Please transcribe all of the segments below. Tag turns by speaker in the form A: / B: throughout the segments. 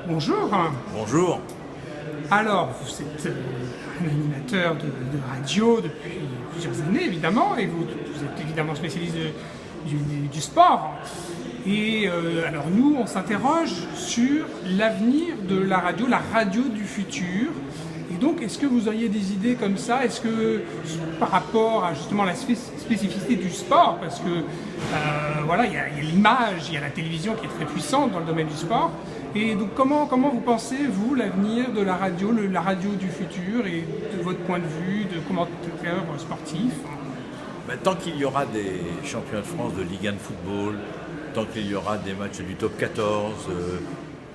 A: Bonjour.
B: Bonjour.
A: Alors, vous êtes un animateur de radio depuis plusieurs années, évidemment, et vous êtes évidemment spécialiste du sport. Et alors nous, on s'interroge sur l'avenir de la radio du futur. Et donc, est-ce que vous auriez des idées comme ça? Est-ce que, par rapport à justement la spécificité du sport, parce que voilà, il y a l'image, il y a la télévision qui est très puissante dans le domaine du sport. Et donc, comment vous pensez, vous, l'avenir de la radio du futur, et de votre point de vue de commentateur sportif?
B: Tant qu'il y aura des championnats de France de Ligue 1 de football, tant qu'il y aura des matchs du top 14,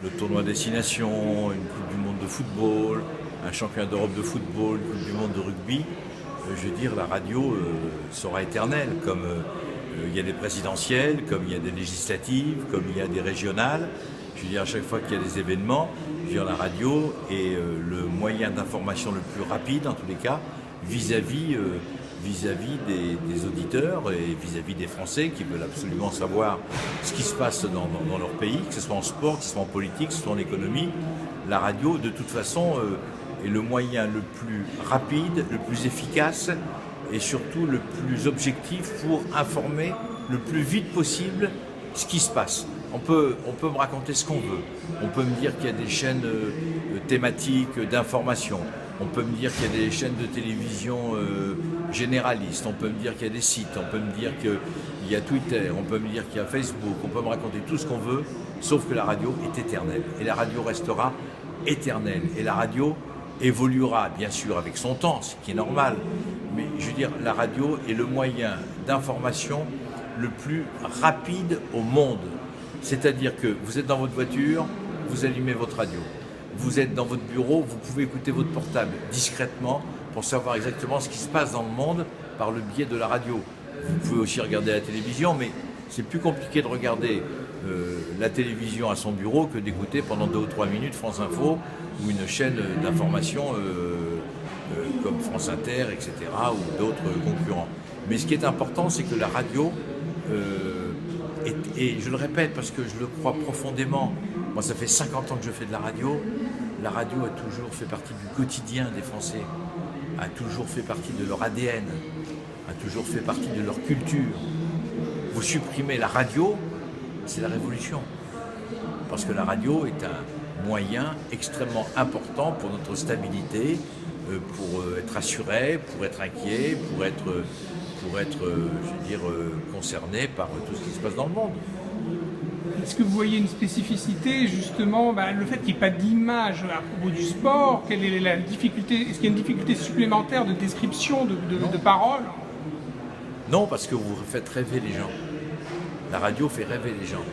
B: le tournoi Destination, une Coupe du Monde de football, un championnat d'Europe de football, une Coupe du Monde de rugby, je veux dire, la radio sera éternelle, comme il y a des présidentielles, comme il y a des législatives, comme il y a des régionales. Je veux dire, à chaque fois qu'il y a des événements, je veux dire, la radio est le moyen d'information le plus rapide, en tous les cas, vis-à-vis des auditeurs et vis-à-vis des Français qui veulent absolument savoir ce qui se passe dans leur pays, que ce soit en sport, que ce soit en politique, que ce soit en économie. La radio, de toute façon, est le moyen le plus rapide, le plus efficace et surtout le plus objectif pour informer le plus vite possible ce qui se passe. On peut me raconter ce qu'on veut. On peut me dire qu'il y a des chaînes thématiques d'information. On peut me dire qu'il y a des chaînes de télévision généralistes. On peut me dire qu'il y a des sites. On peut me dire qu'il y a Twitter. On peut me dire qu'il y a Facebook. On peut me raconter tout ce qu'on veut, sauf que la radio est éternelle. Et la radio restera éternelle. Et la radio évoluera, bien sûr, avec son temps, ce qui est normal. Mais je veux dire, la radio est le moyen d'information le plus rapide au monde. C'est-à-dire que vous êtes dans votre voiture, vous allumez votre radio. Vous êtes dans votre bureau, vous pouvez écouter votre portable discrètement pour savoir exactement ce qui se passe dans le monde par le biais de la radio. Vous pouvez aussi regarder la télévision, mais c'est plus compliqué de regarder la télévision à son bureau que d'écouter pendant 2 ou 3 minutes France Info ou une chaîne d'information comme France Inter, etc. ou d'autres concurrents. Mais ce qui est important, c'est que la radio... Et je le répète parce que je le crois profondément, moi ça fait 50 ans que je fais de la radio a toujours fait partie du quotidien des Français, a toujours fait partie de leur ADN, a toujours fait partie de leur culture. Vous supprimez la radio, c'est la révolution. Parce que la radio est un moyen extrêmement important pour notre stabilité, pour être assuré, pour être inquiet, pour être je veux dire, concerné par tout ce qui se passe dans le monde.
A: Est-ce que vous voyez une spécificité, justement, le fait qu'il n'y ait pas d'image à propos du sport? Quelle est la difficulté? Est-ce qu'il y a une difficulté supplémentaire de description, de parole?
B: Non, parce que vous faites rêver les gens. La radio fait rêver les gens.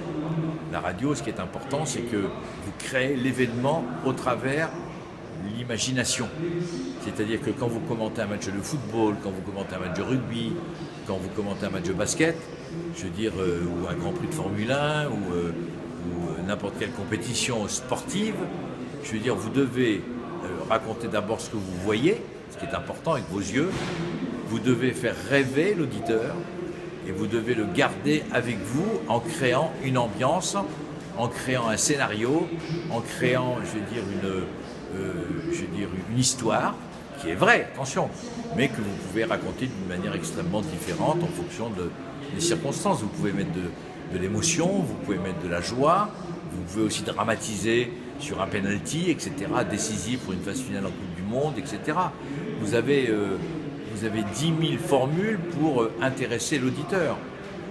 B: La radio, ce qui est important, c'est que vous créez l'événement au travers l'imagination. C'est-à-dire que quand vous commentez un match de football, quand vous commentez un match de rugby, quand vous commentez un match de basket, je veux dire, ou un Grand Prix de Formule 1, ou n'importe quelle compétition sportive, je veux dire, vous devez raconter d'abord ce que vous voyez, ce qui est important avec vos yeux, vous devez faire rêver l'auditeur, et vous devez le garder avec vous en créant une ambiance, en créant un scénario, en créant, je veux dire, une histoire qui est vraie, attention, mais que vous pouvez raconter d'une manière extrêmement différente en fonction des circonstances. Vous pouvez mettre de l'émotion, vous pouvez mettre de la joie, vous pouvez aussi dramatiser sur un penalty, etc., décisif pour une phase finale en Coupe du Monde, etc. Vous avez 10 000 formules pour intéresser l'auditeur.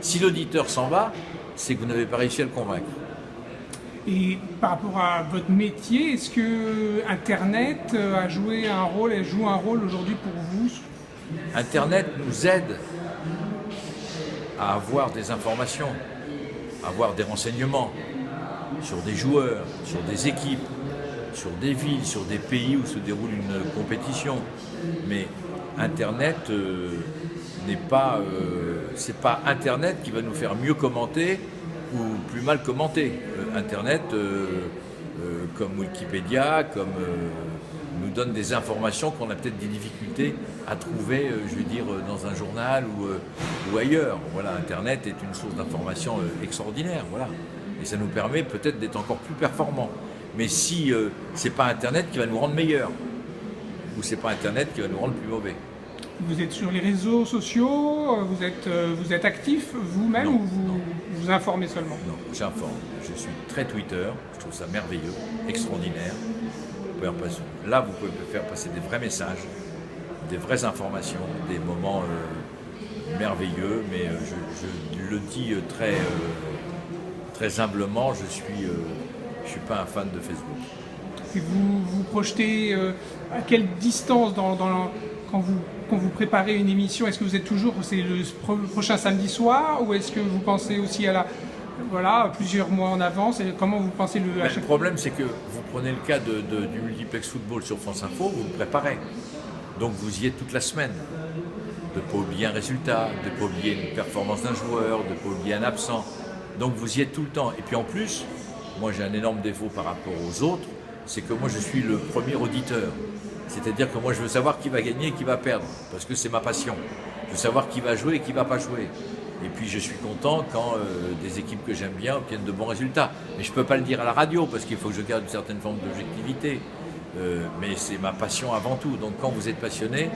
B: Si l'auditeur s'en va, c'est que vous n'avez pas réussi à le convaincre.
A: Et par rapport à votre métier, est-ce que Internet joue un rôle aujourd'hui pour vous?
B: Internet nous aide à avoir des informations, à avoir des renseignements sur des joueurs, sur des équipes, sur des villes, sur des pays où se déroule une compétition. Mais Internet c'est pas Internet qui va nous faire mieux commenter ou plus mal commenter. Internet, comme Wikipédia, nous donne des informations qu'on a peut-être des difficultés à trouver, je veux dire, dans un journal ou ailleurs. Voilà, Internet est une source d'information extraordinaire, voilà. Et ça nous permet peut-être d'être encore plus performants. Mais si c'est pas Internet qui va nous rendre meilleurs, ou c'est pas Internet qui va nous rendre plus mauvais.
A: Vous êtes sur les réseaux sociaux, vous êtes actif vous-même ou vous informez seulement?
B: Non, j'informe. Je suis très Twitter, je trouve ça merveilleux, extraordinaire. Là, vous pouvez faire passer des vrais messages, des vraies informations, des moments merveilleux, mais je le dis très humblement, je suis pas un fan de Facebook.
A: Et vous vous projetez à quelle distance quand vous préparez une émission? Est-ce que vous êtes toujours, c'est le prochain samedi soir, ou est-ce que vous pensez aussi à plusieurs mois en avance? Et comment vous pensez
B: Le problème, c'est que vous prenez le cas du multiplex football sur France Info, vous le préparez. Donc vous y êtes toute la semaine. De ne pas oublier un résultat, de ne pas oublier une performance d'un joueur, de ne pas oublier un absent. Donc vous y êtes tout le temps. Et puis en plus, moi j'ai un énorme défaut par rapport aux autres, c'est que moi je suis le premier auditeur. C'est-à-dire que moi je veux savoir qui va gagner et qui va perdre, parce que c'est ma passion. Je veux savoir qui va jouer et qui ne va pas jouer. Et puis je suis content quand des équipes que j'aime bien obtiennent de bons résultats. Mais je ne peux pas le dire à la radio, parce qu'il faut que je garde une certaine forme d'objectivité. Mais c'est ma passion avant tout. Donc quand vous êtes passionné,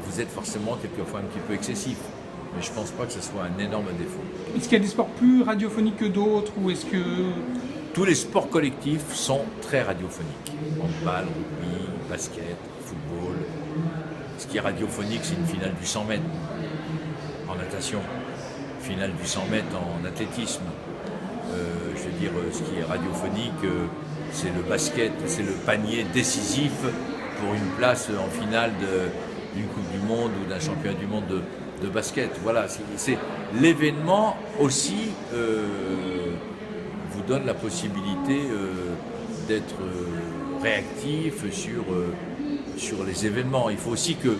B: vous êtes forcément quelquefois un petit peu excessif. Mais je ne pense pas que ce soit un énorme défaut.
A: Est-ce qu'il y a des sports plus radiophoniques que d'autres, ou est-ce que...
B: Tous les sports collectifs sont très radiophoniques. Handball, rugby, basket, football. Ce qui est radiophonique, c'est une finale du 100 mètres en natation, finale du 100 mètres en athlétisme. Je veux dire, ce qui est radiophonique, c'est le basket, c'est le panier décisif pour une place en finale d'une Coupe du Monde ou d'un championnat du monde de basket. Voilà, c'est l'événement aussi vous donne la possibilité d'être réactif sur les événements. Il faut aussi que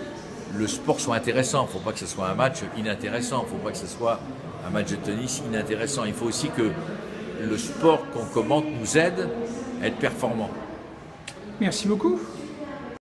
B: le sport soit intéressant. Il ne faut pas que ce soit un match inintéressant. Il ne faut pas que ce soit un match de tennis inintéressant. Il faut aussi que le sport qu'on commente nous aide à être performant.
A: Merci beaucoup.